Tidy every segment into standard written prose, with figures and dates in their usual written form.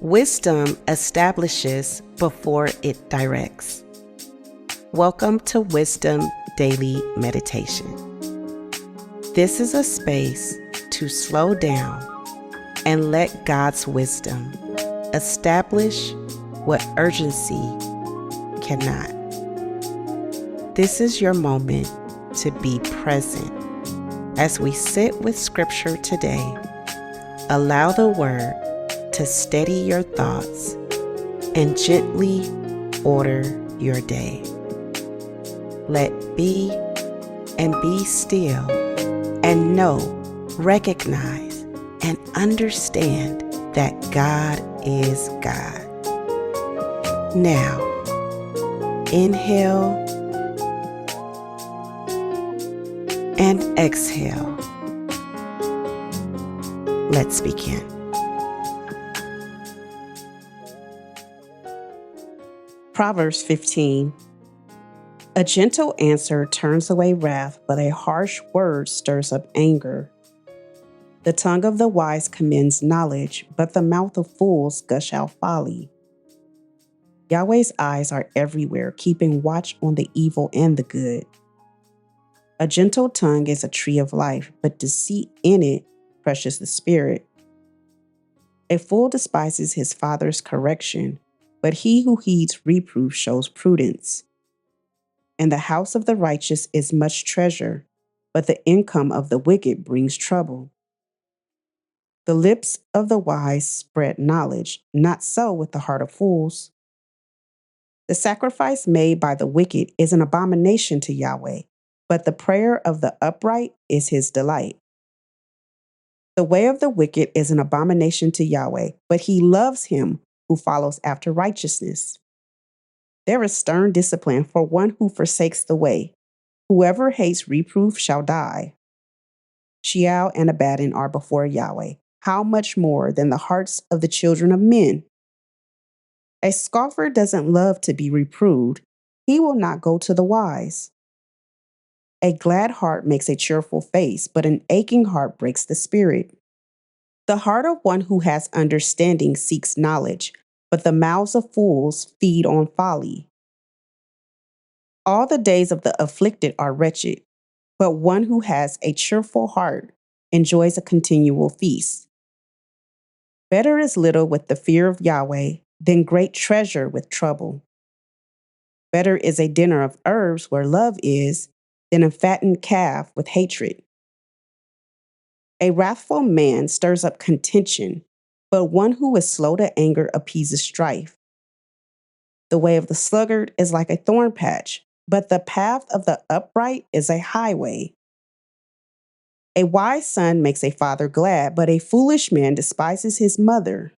Wisdom establishes before it directs. Welcome to Wisdom Daily Meditation. This is a space to slow down and let God's wisdom establish what urgency cannot. This is your moment to be present. As we sit with Scripture today, allow the Word to steady your thoughts and gently order your day. Let be and be still and know, recognize, and understand that God is God. Now, inhale and exhale. Let's begin. Proverbs 15. A gentle answer turns away wrath, but a harsh word stirs up anger. The tongue of the wise commends knowledge, but the mouth of fools gush out folly. Yahweh's eyes are everywhere, keeping watch on the evil and the good. A gentle tongue is a tree of life, but deceit in it crushes the spirit. A fool despises his father's correction, but he who heeds reproof shows prudence. In the house of the righteous is much treasure, but the income of the wicked brings trouble. The lips of the wise spread knowledge, not so with the heart of fools. The sacrifice made by the wicked is an abomination to Yahweh, but the prayer of the upright is his delight. The way of the wicked is an abomination to Yahweh, but he loves him who follows after righteousness. There is stern discipline for one who forsakes the way. Whoever hates reproof shall die. Sheol and Abaddon are before Yahweh. How much more than the hearts of the children of men? A scoffer doesn't love to be reproved. He will not go to the wise. A glad heart makes a cheerful face, but an aching heart breaks the spirit. The heart of one who has understanding seeks knowledge, but the mouths of fools feed on folly. All the days of the afflicted are wretched, but one who has a cheerful heart enjoys a continual feast. Better is little with the fear of Yahweh than great treasure with trouble. Better is a dinner of herbs where love is than a fattened calf with hatred. A wrathful man stirs up contention, but one who is slow to anger appeases strife. The way of the sluggard is like a thorn patch, but the path of the upright is a highway. A wise son makes a father glad, but a foolish man despises his mother.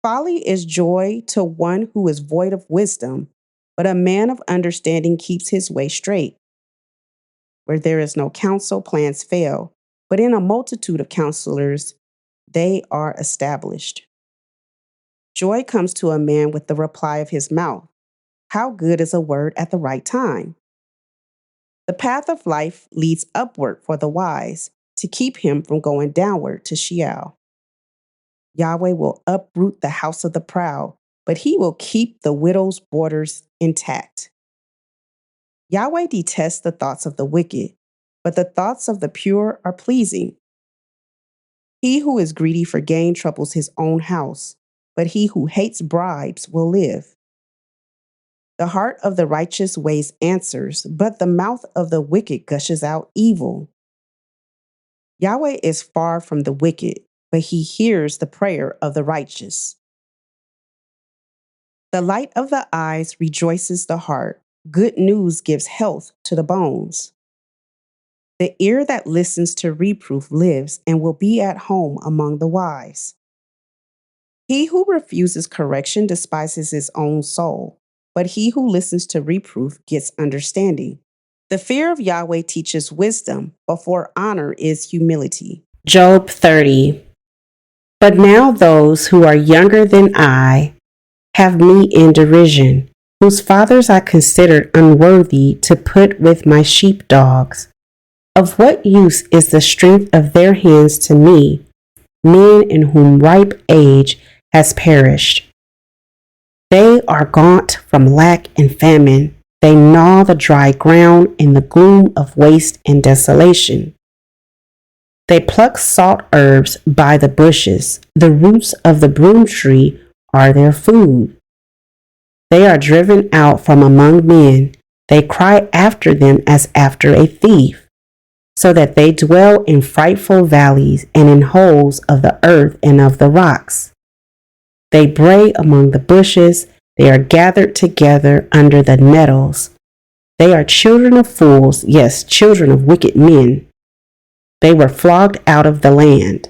Folly is joy to one who is void of wisdom, but a man of understanding keeps his way straight. Where there is no counsel, plans fail, but in a multitude of counselors, they are established. Joy comes to a man with the reply of his mouth. How good is a word at the right time? The path of life leads upward for the wise, to keep him from going downward to Sheol. Yahweh will uproot the house of the proud, but he will keep the widow's borders intact. Yahweh detests the thoughts of the wicked, but the thoughts of the pure are pleasing. He who is greedy for gain troubles his own house, but he who hates bribes will live. The heart of the righteous weighs answers, but the mouth of the wicked gushes out evil. Yahweh is far from the wicked, but he hears the prayer of the righteous. The light of the eyes rejoices the heart. Good news gives health to the bones. The ear that listens to reproof lives and will be at home among the wise. He who refuses correction despises his own soul, but he who listens to reproof gets understanding. The fear of Yahweh teaches wisdom, but for honor is humility. Job 30. But now those who are younger than I have me in derision, whose fathers I considered unworthy to put with my sheepdogs. Of what use is the strength of their hands to me, men in whom ripe age has perished. They are gaunt from lack and famine. They gnaw the dry ground in the gloom of waste and desolation. They pluck salt herbs by the bushes. The roots of the broom tree are their food. They are driven out from among men. They cry after them as after a thief, so that they dwell in frightful valleys and in holes of the earth and of the rocks. They bray among the bushes. They are gathered together under the nettles. They are children of fools, yes, children of wicked men. They were flogged out of the land.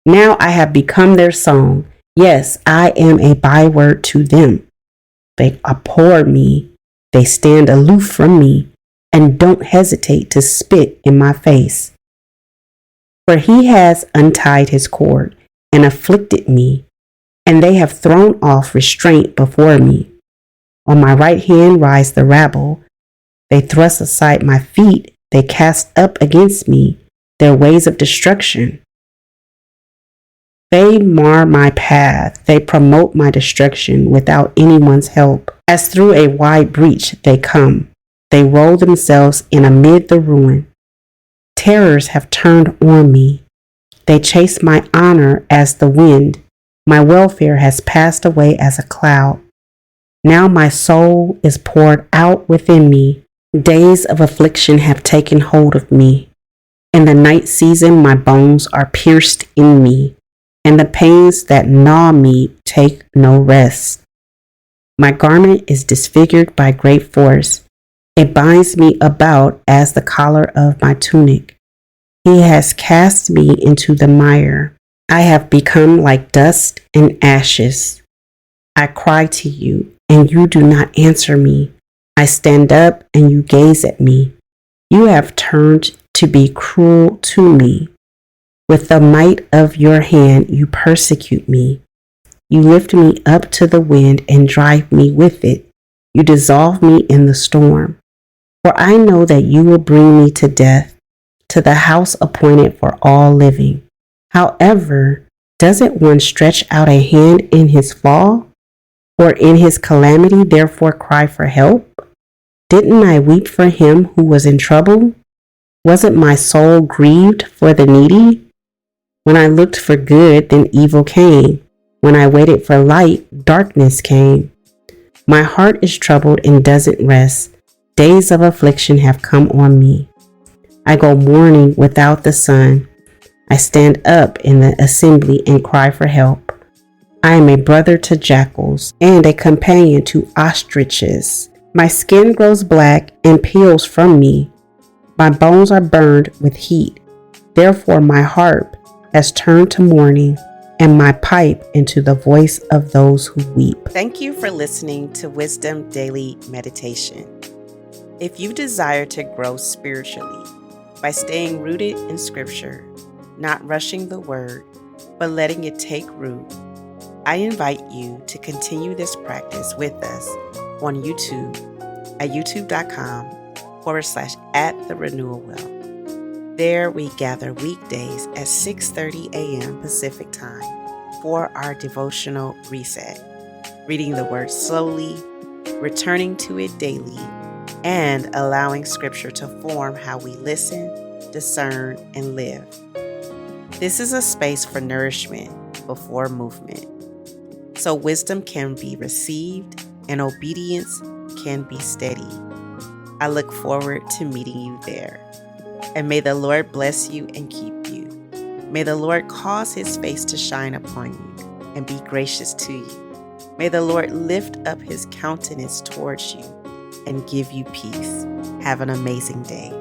Now I have become their song. Yes, I am a byword to them. They abhor me. They stand aloof from me and don't hesitate to spit in my face. For he has untied his cord and afflicted me, and they have thrown off restraint before me. On my right hand rise the rabble. They thrust aside my feet. They cast up against me their ways of destruction. They mar my path. They promote my destruction without anyone's help. As through a wide breach they come. They roll themselves in amid the ruin. Terrors have turned on me. They chase my honor as the wind. My welfare has passed away as a cloud. Now my soul is poured out within me. Days of affliction have taken hold of me. In the night season my bones are pierced in me, and the pains that gnaw me take no rest. My garment is disfigured by great force. It binds me about as the collar of my tunic. He has cast me into the mire. I have become like dust and ashes. I cry to you, and you do not answer me. I stand up, and you gaze at me. You have turned to be cruel to me. With the might of your hand, you persecute me. You lift me up to the wind and drive me with it. You dissolve me in the storm. For I know that you will bring me to death, to the house appointed for all living. However, doesn't one stretch out a hand in his fall, or in his calamity therefore cry for help? Didn't I weep for him who was in trouble? Wasn't my soul grieved for the needy? When I looked for good, then evil came. When I waited for light, darkness came. My heart is troubled and doesn't rest. Days of affliction have come on me. I go mourning without the sun. I stand up in the assembly and cry for help. I am a brother to jackals and a companion to ostriches. My skin grows black and peels from me. My bones are burned with heat. Therefore my harp has turned to mourning, and my pipe into the voice of those who weep. Thank you for listening to Wisdom Daily Meditation. If you desire to grow spiritually by staying rooted in Scripture, not rushing the Word, but letting it take root, I invite you to continue this practice with us on YouTube at youtube.com/@the-renewal-well. There we gather weekdays at 6:30 a.m. Pacific Time for our devotional reset, reading the Word slowly, returning to it daily, and allowing Scripture to form how we listen, discern, and live. This is a space for nourishment before movement, so wisdom can be received and obedience can be steady. I look forward to meeting you there. And may the Lord bless you and keep you. May the Lord cause his face to shine upon you and be gracious to you. May the Lord lift up his countenance towards you and give you peace. Have an amazing day.